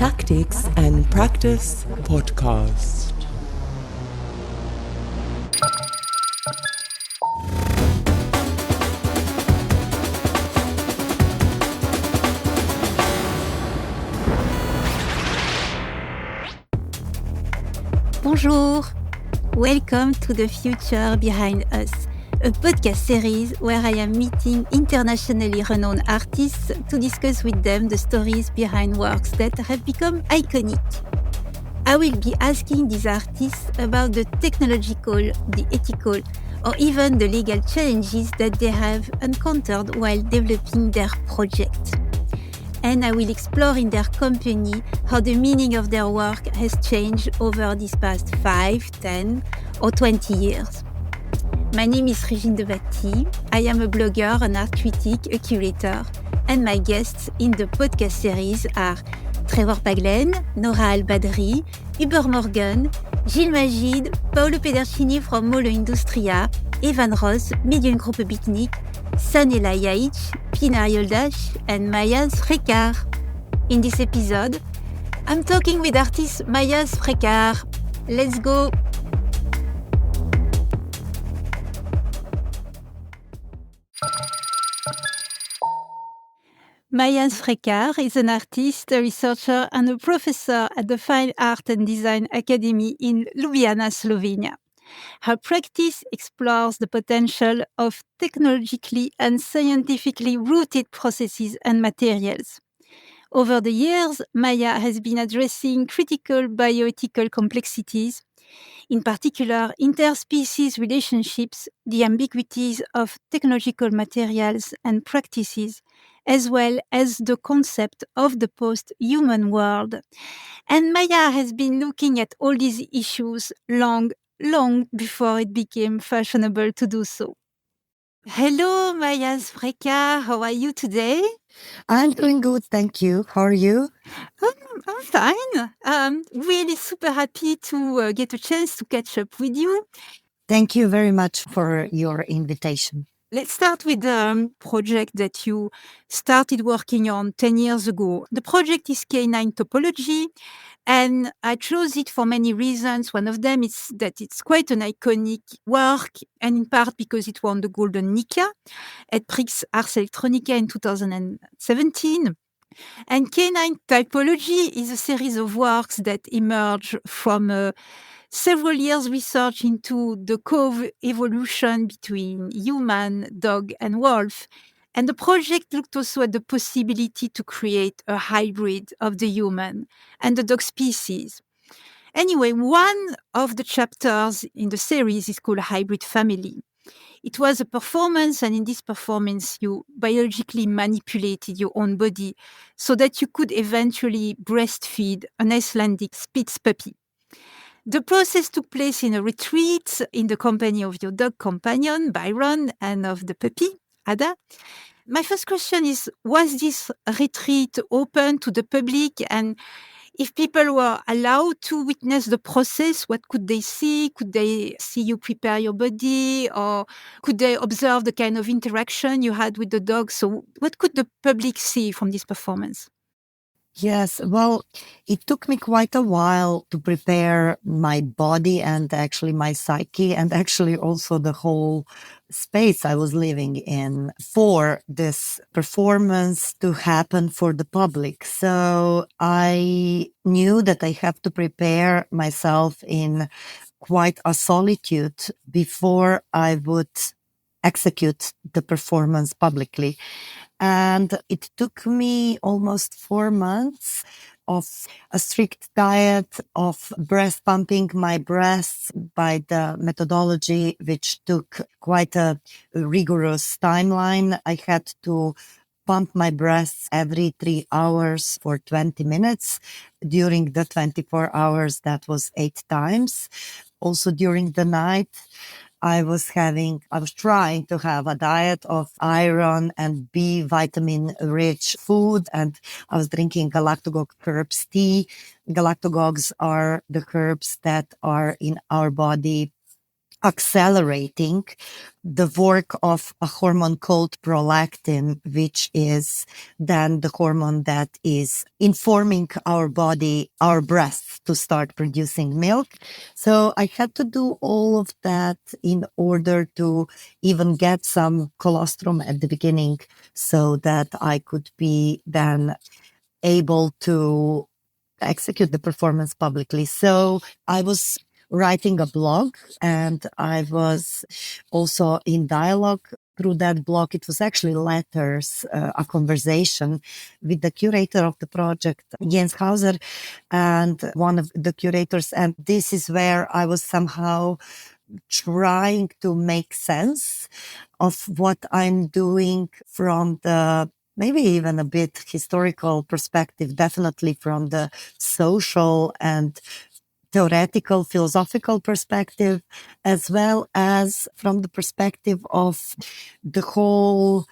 Tactics and Practice podcast. Bonjour! Welcome to The Future Behind Us, a podcast series where I am meeting internationally renowned artists to discuss with them the stories behind works that have become iconic. I will be asking these artists about the technological, the ethical, or even the legal challenges that they have encountered while developing their project. And I will explore in their company how the meaning of their work has changed over these past 5, 10, or 20 years. My name is Regine Devati. I am a blogger, an art critic, a curator, and my guests in the podcast series are Trevor Paglen, Nora Al-Badri, Hubert Morgan, Gilles Magid, Paolo Pedercini from Molo Industria, Vanouse, Mediengruppe Bitnik, Sanela Yaich, Pinar Yoldash, and Maja Smrekar. In this episode, I'm talking with artist Maja Smrekar. Let's go! Maja Smrekar is an artist, a researcher, and a professor at the Fine Art and Design Academy in Ljubljana, Slovenia. Her practice explores the potential of technologically and scientifically rooted processes and materials. Over the years, Maja has been addressing critical bioethical complexities, in particular interspecies relationships, the ambiguities of technological materials and practices, as well as the concept of the post-human world. And Maja has been looking at all these issues long before it became fashionable to do so. Hello, Maja Smrekar. How are you today? I'm doing good, thank you. How are you? I'm fine. Really super happy to get a chance to catch up with you. Thank you very much for your invitation. Let's start with the project that you started working on 10 years ago. The project is Canine Topology, and I chose it for many reasons. One of them is that it's quite an iconic work, and in part because it won the Golden Nika at Prix Ars Electronica in 2017. And Canine Typology is a series of works that emerge from several years research into the co-evolution between human, dog, and wolf. And the project looked also at the possibility to create a hybrid of the human and the dog species. Anyway, one of the chapters in the series is called Hybrid Family. It was a performance, and in this performance, you biologically manipulated your own body so that you could eventually breastfeed an Icelandic Spitz puppy. The process took place in a retreat in the company of your dog companion, Byron, and of the puppy, Ada. My first question is, was this retreat open to the public? And if people were allowed to witness the process, what could they see? Could they see you prepare your body? Or could they observe the kind of interaction you had with the dog? So what could the public see from this performance? Yes, well, it took me quite a while to prepare my body and actually my psyche and actually also the whole space I was living in for this performance to happen for the public. So I knew that I have to prepare myself in quite a solitude before I would execute the performance publicly. And it took me almost 4 months of a strict diet, of breast pumping my breasts by the methodology, which took quite a rigorous timeline. I had to pump my breasts every 3 hours for 20 minutes. During the 24 hours, that was 8 times. Also during the night, I was trying to have a diet of iron and B vitamin rich food, and I was drinking galactagogue herbs tea. Galactagogues are the herbs that are in our body accelerating the work of a hormone called prolactin, which is then the hormone that is informing our body, our breasts, to start producing milk. So I had to do all of that in order to even get some colostrum at the beginning so that I could be then able to execute the performance publicly. So I was writing a blog and I was also in dialogue through that blog. It was actually letters, a conversation with the curator of the project, Jens Hauser, and one of the curators. And this is where I was somehow trying to make sense of what I'm doing from the maybe even a bit historical perspective, definitely from the social and theoretical, philosophical perspective, as well as from the perspective of the whole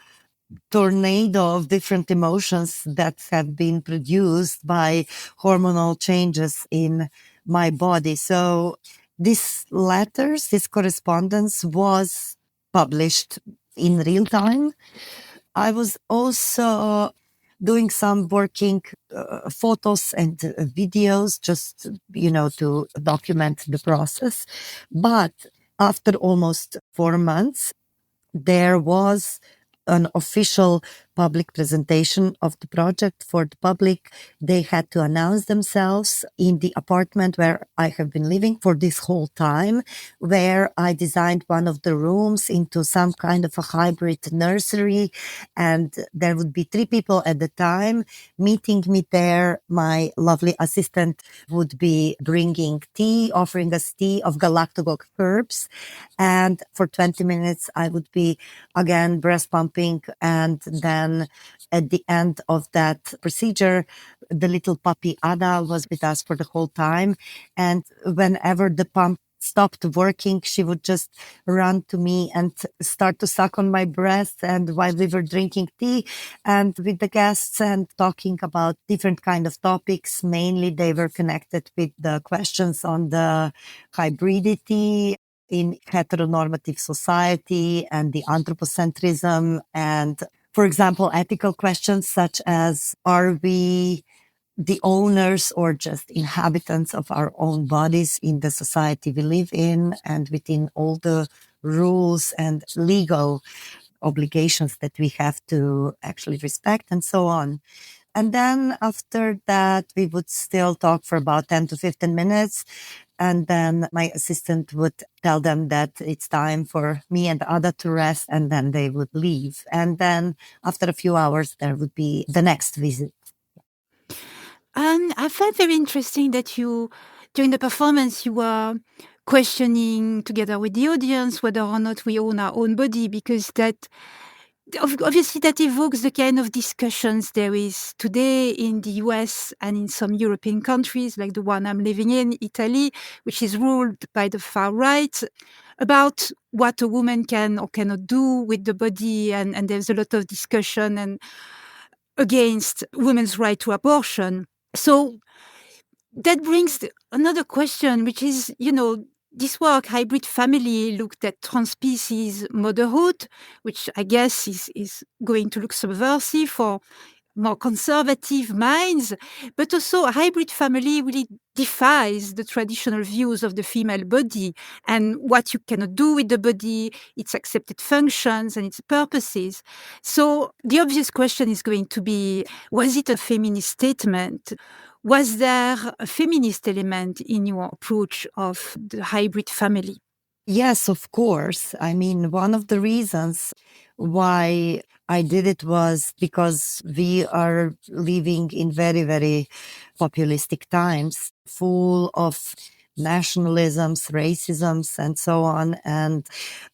tornado of different emotions that have been produced by hormonal changes in my body. So these letters, this correspondence was published in real time. I was also doing some working photos and videos just, to document the process. But after almost 4 months, there was an official public presentation of the project for the public. They had to announce themselves in the apartment where I have been living for this whole time, where I designed one of the rooms into some kind of a hybrid nursery. And there would be 3 people at the time meeting me there. My lovely assistant would be bringing tea, offering us tea of galactagogue herbs. And for 20 minutes, I would be again breast pumping. And then at the end of that procedure, the little puppy Ada was with us for the whole time. And whenever the pump stopped working, she would just run to me and start to suck on my breast. And while we were drinking tea and with the guests and talking about different kind of topics, mainly they were connected with the questions on the hybridity in heteronormative society and the anthropocentrism, and, for example, ethical questions such as, are we the owners or just inhabitants of our own bodies in the society we live in and within all the rules and legal obligations that we have to actually respect, and so on. And then after that, we would still talk for about 10 to 15 minutes. And then my assistant would tell them that it's time for me and Ada to rest, and then they would leave. And then after a few hours, there would be the next visit. And I found very interesting that during the performance, you were questioning together with the audience whether or not we own our own body, because obviously that evokes the kind of discussions there is today in the US and in some European countries, like the one I'm living in, Italy, which is ruled by the far right, about what a woman can or cannot do with the body. And there's a lot of discussion and against women's right to abortion. So that brings another question, which is, this work, Hybrid Family, looked at transpecies motherhood, which I guess is going to look subversive for more conservative minds, but also a hybrid family really defies the traditional views of the female body and what you cannot do with the body, its accepted functions and its purposes. So the obvious question is going to be, was it a feminist statement? Was there a feminist element in your approach of the hybrid family? Yes, of course. I mean, one of the reasons why I did it was because we are living in very, very populistic times, full of nationalisms, racisms, and so on. And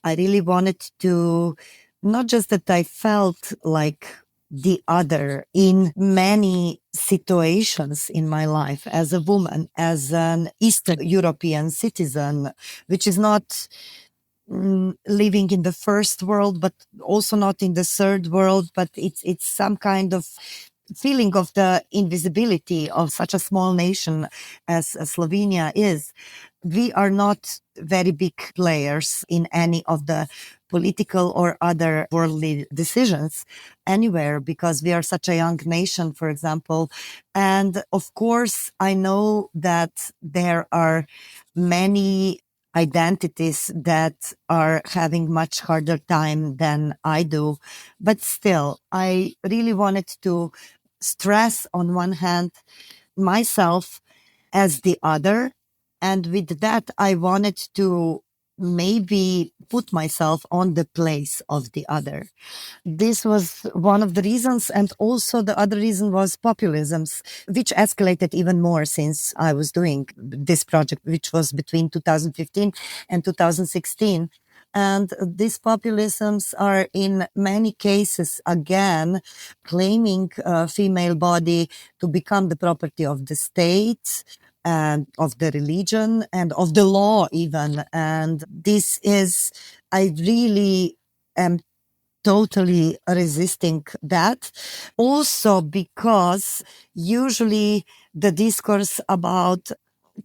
I really wanted to, not just that I felt like the other in many situations in my life as a woman, as an Eastern European citizen, which is not living in the first world, but also not in the third world, but it's some kind of feeling of the invisibility of such a small nation as Slovenia is. we are not very big players in any of the political or other worldly decisions anywhere because we are such a young nation, for example. And of course, I know that there are many identities that are having much harder time than I do. But still, I really wanted to stress on one hand myself as the other. And with that, I wanted to maybe put myself on the place of the other. This was one of the reasons. And also the other reason was populisms, which escalated even more since I was doing this project, which was between 2015 and 2016. And these populisms are in many cases, again, claiming a female body to become the property of the state and of the religion and of the law even. And this is, I really am totally resisting that. Also because usually the discourse about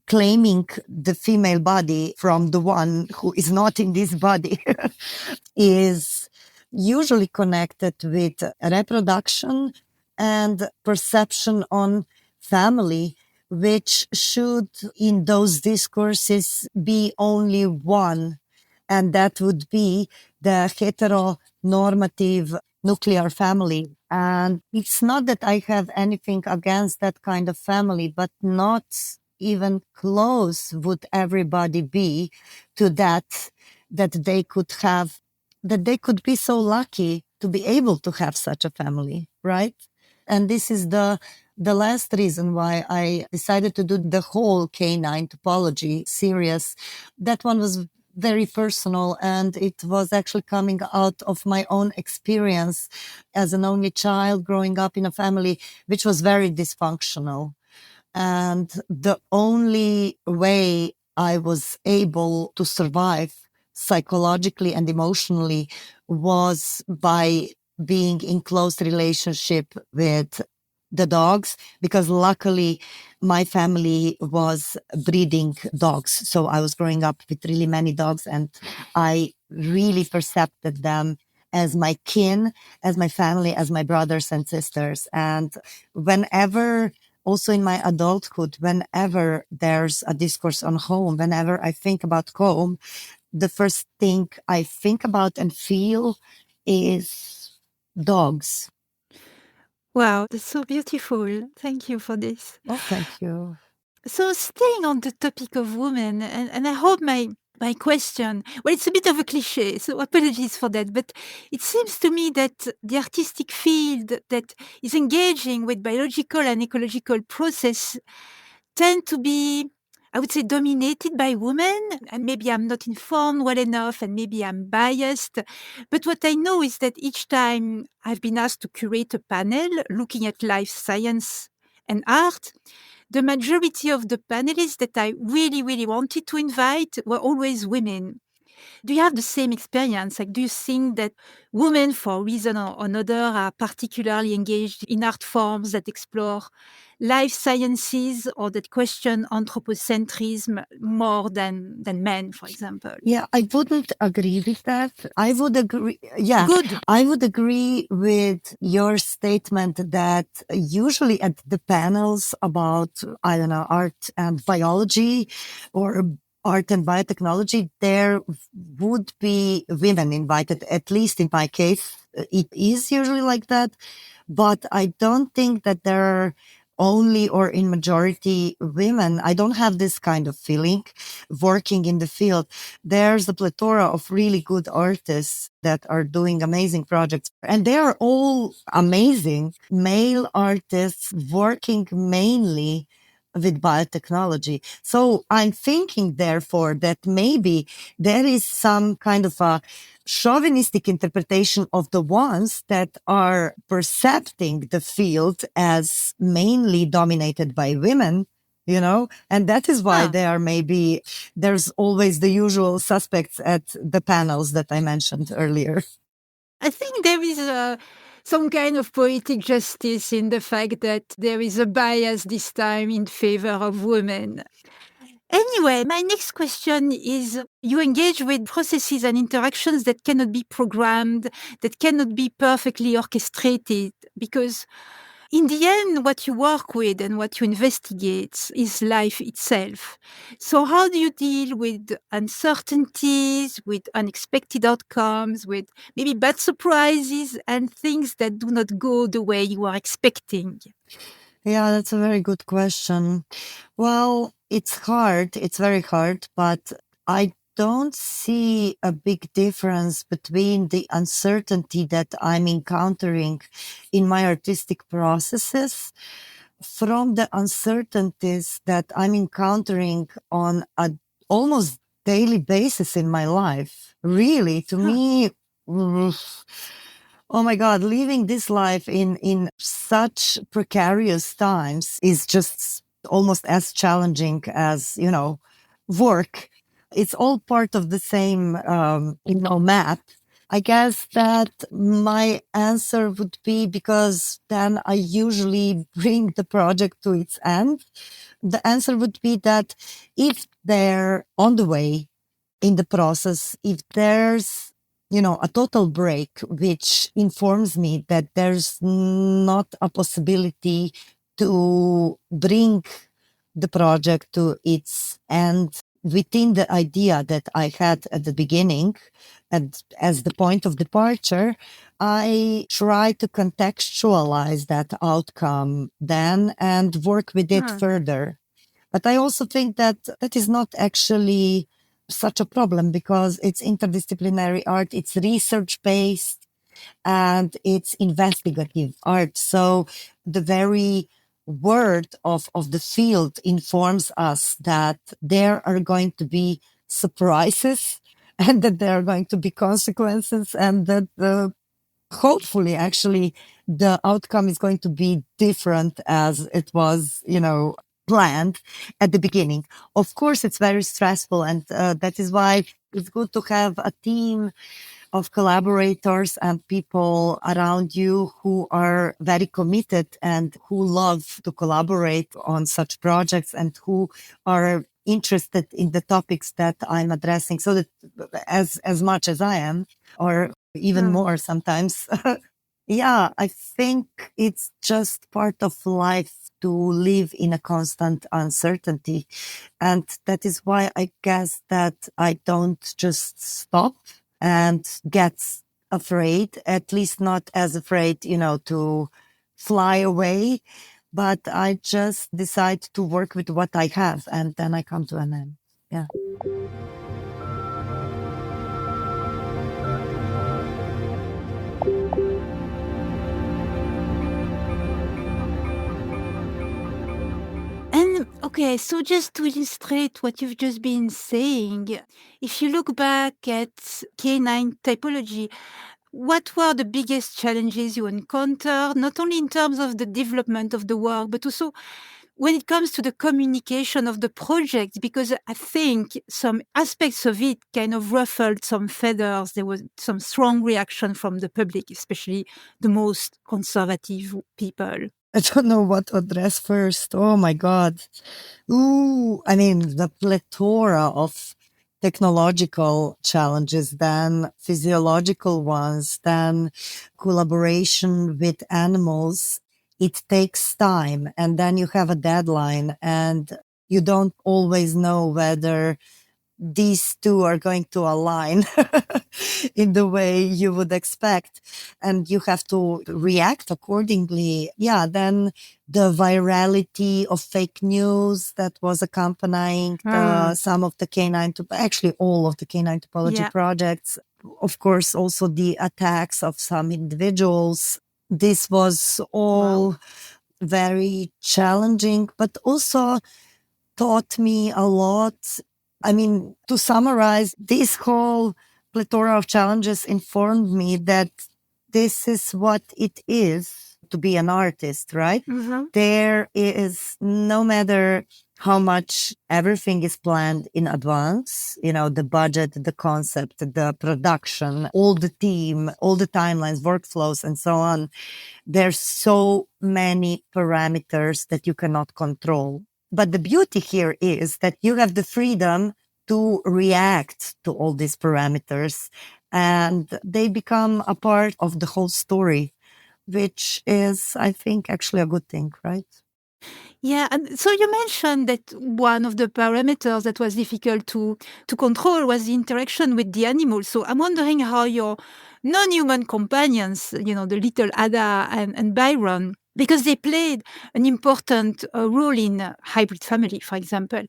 claiming the female body from the one who is not in this body is usually connected with reproduction and perception on family, which should in those discourses be only one. And that would be the heteronormative nuclear family. And it's not that I have anything against that kind of family, but not even close would everybody be to that they could have, that they could be so lucky to be able to have such a family, right? And this is the last reason why I decided to do the whole canine topology series. That one was very personal, and it was actually coming out of my own experience as an only child growing up in a family which was very dysfunctional. And the only way I was able to survive psychologically and emotionally was by being in close relationship with the dogs, because luckily my family was breeding dogs. So I was growing up with really many dogs, and I really perceived them as my kin, as my family, as my brothers and sisters. And whenever, also in my adulthood, whenever there's a discourse on home, whenever I think about home, the first thing I think about and feel is dogs. Wow, that's so beautiful. Thank you for this. Oh, thank you. So staying on the topic of women, and I hope my question, well, it's a bit of a cliche, so apologies for that, but it seems to me that the artistic field that is engaging with biological and ecological process tend to be, I would say, dominated by women. And maybe I'm not informed well enough, and maybe I'm biased. But what I know is that each time I've been asked to curate a panel looking at life science and art, the majority of the panelists that I really, really wanted to invite were always women. Do you have the same experience? Like, do you think that women, for reason or another, are particularly engaged in art forms that explore life sciences or that question anthropocentrism more than men, for example? Yeah, I wouldn't agree with that. I would agree. Yeah, Good. I would agree with your statement that usually at the panels about, I don't know, art and biology or art and biotechnology, there would be women invited, at least in my case. It is usually like that, but I don't think that there are only or in majority women. I don't have this kind of feeling working in the field. There's a plethora of really good artists that are doing amazing projects, and they are all amazing male artists working mainly with biotechnology. So I'm thinking, therefore, that maybe there is some kind of a chauvinistic interpretation of the ones that are perceiving the field as mainly dominated by women, you know, and that is why there's always the usual suspects at the panels that I mentioned earlier. I think there is some kind of poetic justice in the fact that there is a bias this time in favor of women. Anyway, my next question is, you engage with processes and interactions that cannot be programmed, that cannot be perfectly orchestrated, because in the end, what you work with and what you investigate is life itself. So how do you deal with uncertainties, with unexpected outcomes, with maybe bad surprises and things that do not go the way you are expecting? Yeah, that's a very good question. Well, it's hard. It's very hard, but I don't see a big difference between the uncertainty that I'm encountering in my artistic processes from the uncertainties that I'm encountering on a almost daily basis in my life. Really, to me, oh my God, living this life in such precarious times is just almost as challenging as, work. It's all part of the same, map. I guess that my answer would be, because then I usually bring the project to its end. The answer would be that if they're on the way in the process, if there's a total break, which informs me that there's not a possibility to bring the project to its end within the idea that I had at the beginning and as the point of departure, I try to contextualize that outcome then and work with it further. But I also think that that is not actually such a problem, because it's interdisciplinary art, it's research based, and it's investigative art. So the very word of the field informs us that there are going to be surprises and that there are going to be consequences, and that hopefully actually the outcome is going to be different as it was, planned at the beginning. Of course, it's very stressful, and that is why it's good to have a team of collaborators and people around you who are very committed and who love to collaborate on such projects and who are interested in the topics that I'm addressing, so that as much as I am, or even more sometimes. Yeah, I think it's just part of life to live in a constant uncertainty. And that is why I guess that I don't just stop and get afraid, at least not as afraid, to fly away, but I just decide to work with what I have, and then I come to an end. Yeah. And okay, so just to illustrate what you've just been saying, if you look back at canine typology, what were the biggest challenges you encountered, not only in terms of the development of the work, but also when it comes to the communication of the project? Because I think some aspects of it kind of ruffled some feathers. There was some strong reaction from the public, especially the most conservative people. I don't know what to address first. Oh my God. Ooh, I mean, the plethora of technological challenges, then physiological ones, then collaboration with animals. It takes time, and then you have a deadline, and you don't always know whether these two are going to align in the way you would expect, and you have to react accordingly. Yeah, then the virality of fake news that was accompanying some of the actually all of the canine topology projects. Of course, also the attacks of some individuals. This was all very challenging, but also taught me a lot. I mean, to summarize, this whole plethora of challenges informed me that this is what it is to be an artist, right? Mm-hmm. There is, no matter how much everything is planned in advance, the budget, the concept, the production, all the team, all the timelines, workflows, and so on. There's so many parameters that you cannot control. But the beauty here is that you have the freedom to react to all these parameters, and they become a part of the whole story, which is, I think, actually a good thing, right? Yeah, and so you mentioned that one of the parameters that was difficult to control was the interaction with the animals. So I'm wondering how your non-human companions, you know, the little Ada and Byron, because they played an important role in hybrid family, for example.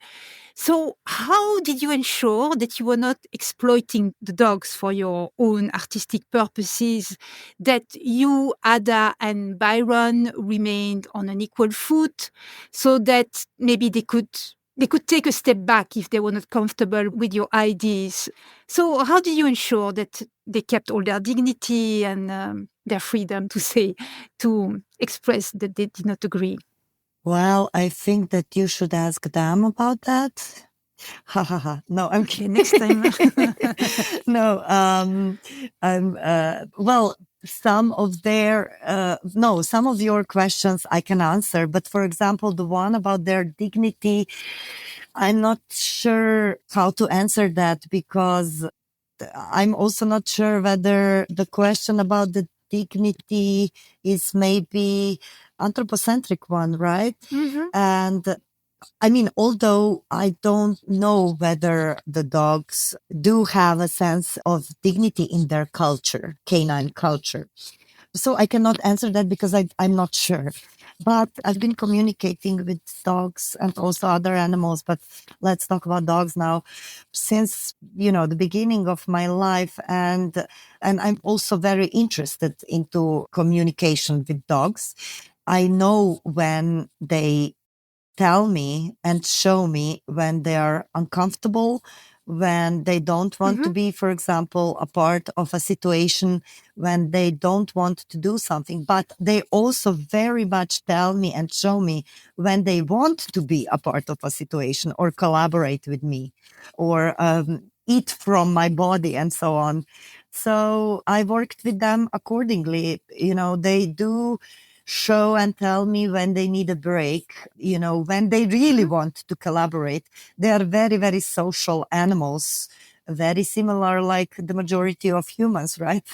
So how did you ensure that you were not exploiting the dogs for your own artistic purposes, that you, Ada and Byron, remained on an equal foot, so that maybe they could take a step back if they were not comfortable with your ideas? So how did you ensure that they kept all their dignity and their freedom to express that they did not agree? Well, I think that you should ask them about that. Ha ha ha. No, I'm Okay, kidding. next time. No, well, some of your questions I can answer, but for example, the one about their dignity, I'm not sure how to answer that, because I'm also not sure whether the question about the dignity is maybe anthropocentric one, right? Mhm. And I mean, although I don't know whether the dogs do have a sense of dignity in their culture, canine culture. So I cannot answer that because I'm not sure. But I've been communicating with dogs and also other animals, but let's talk about dogs now, since, the beginning of my life. And I'm also very interested into communication with dogs. I know when they tell me and show me when they are uncomfortable, when they don't want to Mhm. be, for example, a part of a situation, when they don't want to do something. But they also very much tell me and show me when they want to be a part of a situation or collaborate with me or eat from my body and so on. So I worked with them accordingly. They do show and tell me when they need a break, when they really Mhm. want to collaborate. They are very, very social animals, very similar like the majority of humans, right?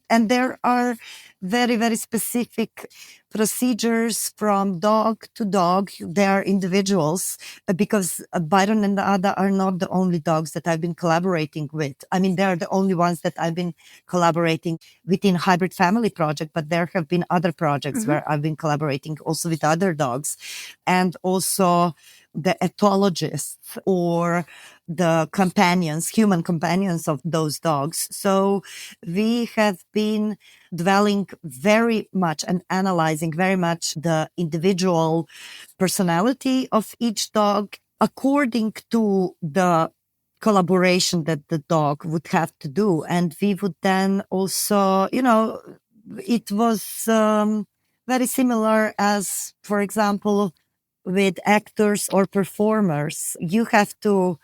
And there are very, very specific procedures from dog to dog. They are individuals, because Byron and Ada are not the only dogs that I've been collaborating with. I mean, they are the only ones that I've been collaborating within Hybrid Family Project, but there have been other projects Mhm. where I've been collaborating also with other dogs, and also the ethologists or the human companions of those dogs. So we have been dwelling very much and analyzing very much the individual personality of each dog according to the collaboration that the dog would have to do. And we would then also, it was very similar as, for example, with actors or performers. You have to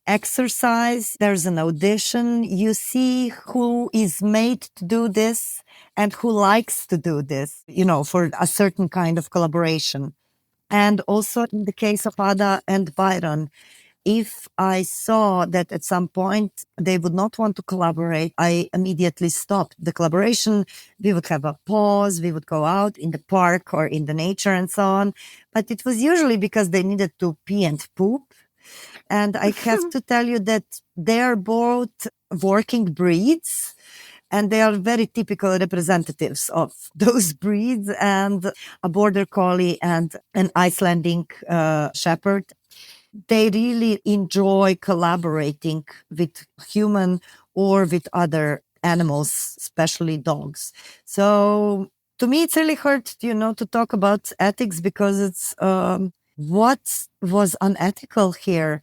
exercise, there's an audition, you see who is made to do this and who likes to do this, for a certain kind of collaboration. And also in the case of Ada and Byron, if I saw that at some point they would not want to collaborate, I immediately stopped the collaboration. We would have a pause. We would go out in the park or in the nature and so on. But it was usually because they needed to pee and poop. And I have to tell you that they are both working breeds, and they are very typical representatives of those breeds, and a border collie and an Icelandic shepherd. They really enjoy collaborating with human or with other animals, especially dogs. So to me, it's really hard, to talk about ethics, because it's what was unethical here,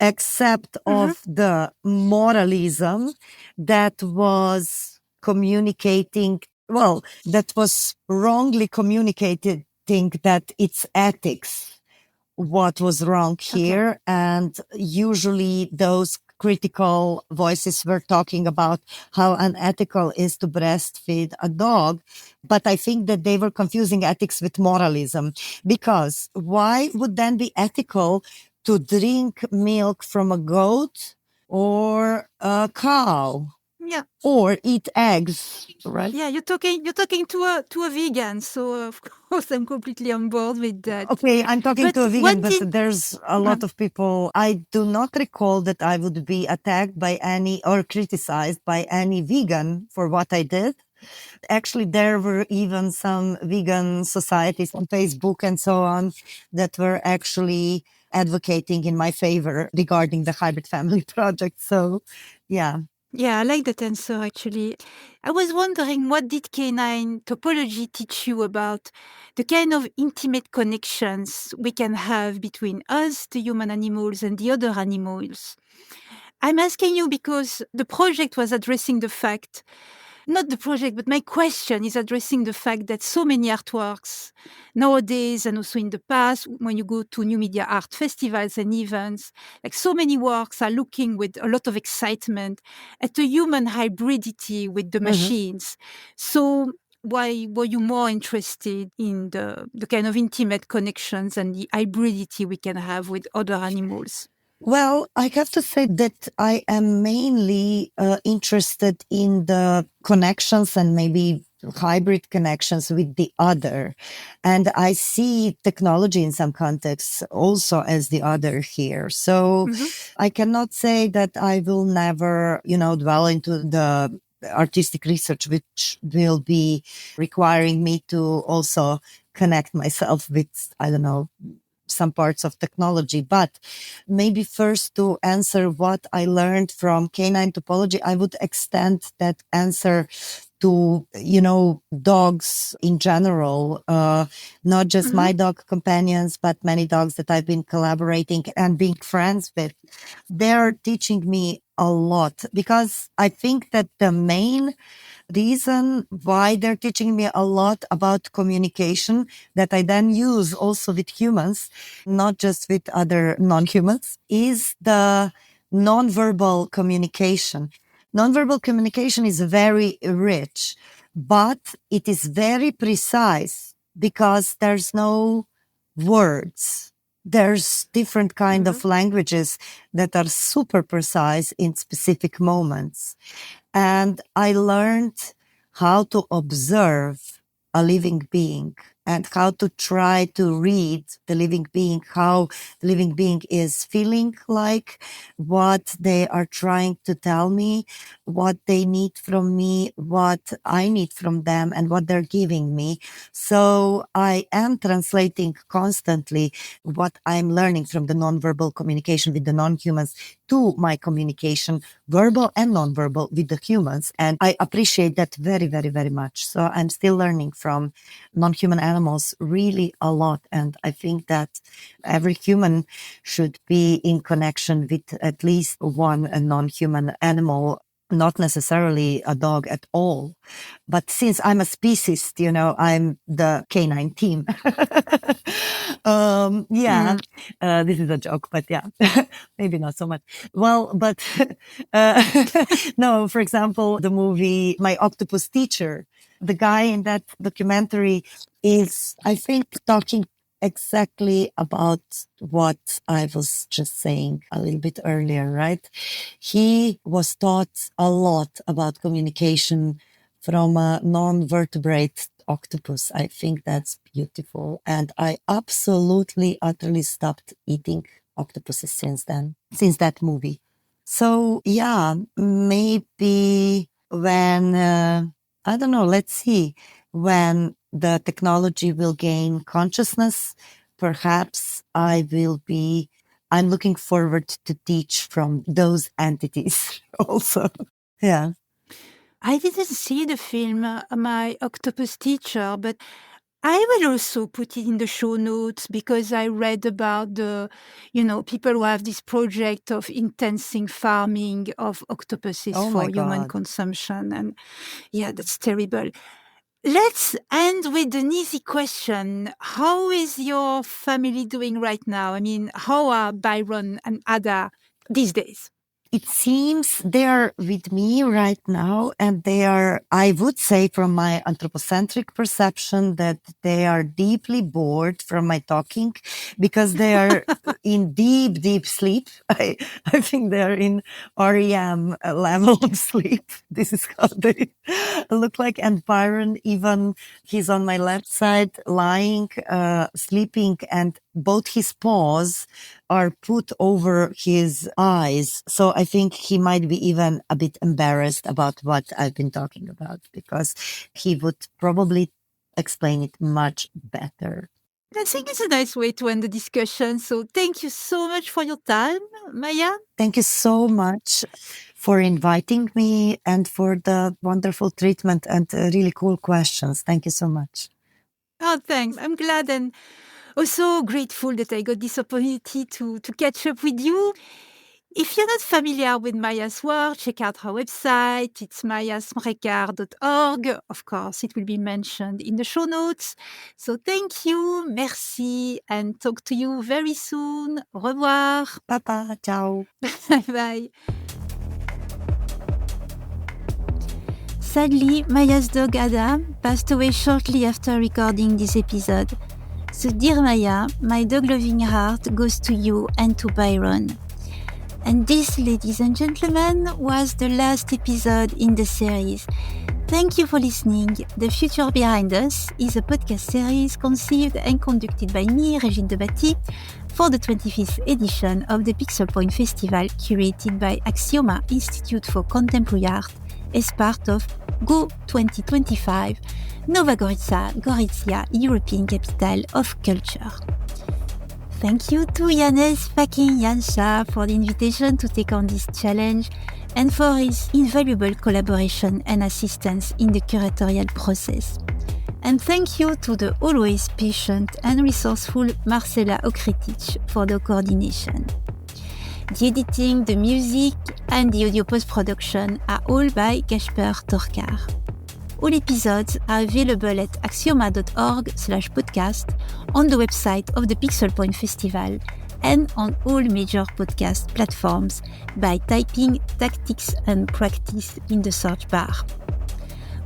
except Mhm. of the moralism that was communicating, well, that was wrongly communicating that it's ethics what was wrong Okay. here. And usually those critical voices were talking about how unethical is to breastfeed a dog. But I think that they were confusing ethics with moralism, because why would then be ethical to drink milk from a goat or a cow? Yeah. Or eat eggs, right? Yeah, you're talking to a vegan, so of course I'm completely on board with that. Okay, I'm talking But to a vegan, what but did- there's a lot of people. I do not recall that I would be attacked by any or criticized by any vegan for what I did. Actually, there were even some vegan societies on Facebook and so on that were actually advocating in my favor regarding the Hybrid Family Project. So, yeah. Yeah, I like that answer actually. I was wondering, what did canine topology teach you about the kind of intimate connections we can have between us, the human animals, and the other animals? I'm asking you because the project was addressing the fact, not the project, but my question is addressing the fact that so many artworks nowadays and also in the past, when you go to new media art festivals and events, like so many works are looking with a lot of excitement at the human hybridity with the machines. So why were you more interested in the kind of intimate connections and the hybridity we can have with other animals? Well, I have to say that I am mainly interested in the connections and maybe hybrid connections with the other. And I see technology in some contexts also as the other here. So I cannot say that I will never, dwell into the artistic research, which will be requiring me to also connect myself with, I don't know, some parts of technology. But maybe first, to answer what I learned from canine topology, I would extend that answer to, dogs in general, not just my dog companions, but many dogs that I've been collaborating and being friends with. They're teaching me a lot, because I think that the main reason why they're teaching me a lot about communication that I then use also with humans, not just with other non-humans, is the nonverbal communication. Nonverbal communication is very rich, but it is very precise because there's no words. There's different kind of languages that are super precise in specific moments. And I learned how to observe a living being and how to try to read the living being, how the living being is feeling like, what they are trying to tell me, what they need from me, what I need from them, and what they're giving me. So I am translating constantly what I'm learning from the nonverbal communication with the non-humans to my communication, verbal and nonverbal, with the humans. And I appreciate that very, very, very much. So I'm still learning from non-human animals really a lot. And I think that every human should be in connection with at least one non-human animal, not necessarily a dog at all. But since I'm a speciesist, I'm the canine team. This is a joke, but yeah, maybe not so much. Well, but no, for example, the movie My Octopus Teacher, the guy in that documentary is, I think, talking exactly about what I was just saying a little bit earlier, right? He was taught a lot about communication from a non-vertebrate octopus. I think that's beautiful. And I absolutely, utterly stopped eating octopuses since then, since that movie. So yeah, maybe when, I don't know, let's see, when the technology will gain consciousness, perhaps I'm looking forward to teach from those entities also. Yeah. I didn't see the film My Octopus Teacher, but I will also put it in the show notes because I read about the, people who have this project of intensing farming of octopuses Oh for my human God. consumption. And yeah, that's terrible. Let's end with an easy question. How is your family doing right now? I mean, how are Byron and Ada these days? It seems they are with me right now, and they are, I would say from my anthropocentric perception, that they are deeply bored from my talking because they are in deep, deep sleep. I think they are in REM level of sleep. This is how they look like. And Byron, even he's on my left side, lying, sleeping, and both his paws are put over his eyes. So I think he might be even a bit embarrassed about what I've been talking about, because he would probably explain it much better. I think it's a nice way to end the discussion. So thank you so much for your time, Maja. Thank you so much for inviting me and for the wonderful treatment and really cool questions. Thank you so much. Oh, thanks. I'm glad and also grateful that I got this opportunity to catch up with you. If you're not familiar with Maja's work, check out her website. It's majasmrekar.org. Of course, it will be mentioned in the show notes. So thank you, merci, and talk to you very soon. Au revoir. Papa, ciao. Bye. Sadly, Maja's dog Adam passed away shortly after recording this episode. So dear Maja, my dog-loving heart goes to you and to Byron. And this, ladies and gentlemen, was the last episode in the series. Thank you for listening. The Future Behind Us is a podcast series conceived and conducted by me, Régine Debatty, for the 25th edition of the Pixel Point Festival, curated by Aksioma Institute for Contemporary Art as part of Go 2025, Nova Gorizia, European Capital of Culture. Thank you to Janez fucking Janša for the invitation to take on this challenge and for his invaluable collaboration and assistance in the curatorial process. And thank you to the always patient and resourceful Marcela Okretic for the coordination. The editing, the music, and the audio post-production are all by Gasper Torkar. All episodes are available at aksioma.org/podcast, on the website of the Pixel Point Festival, and on all major podcast platforms by typing Tactics and Practice in the search bar.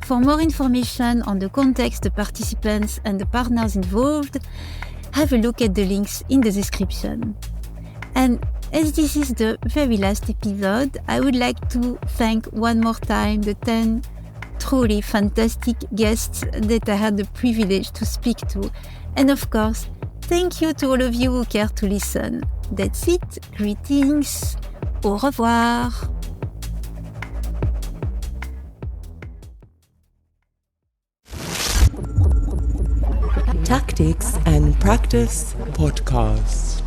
For more information on the context, the participants, and the partners involved, have a look at the links in the description. And as this is the very last episode, I would like to thank one more time the 10 truly fantastic guests that I had the privilege to speak to. And of course, thank you to all of you who care to listen. That's it. Greetings. Au revoir. Tactics and Practice Podcast.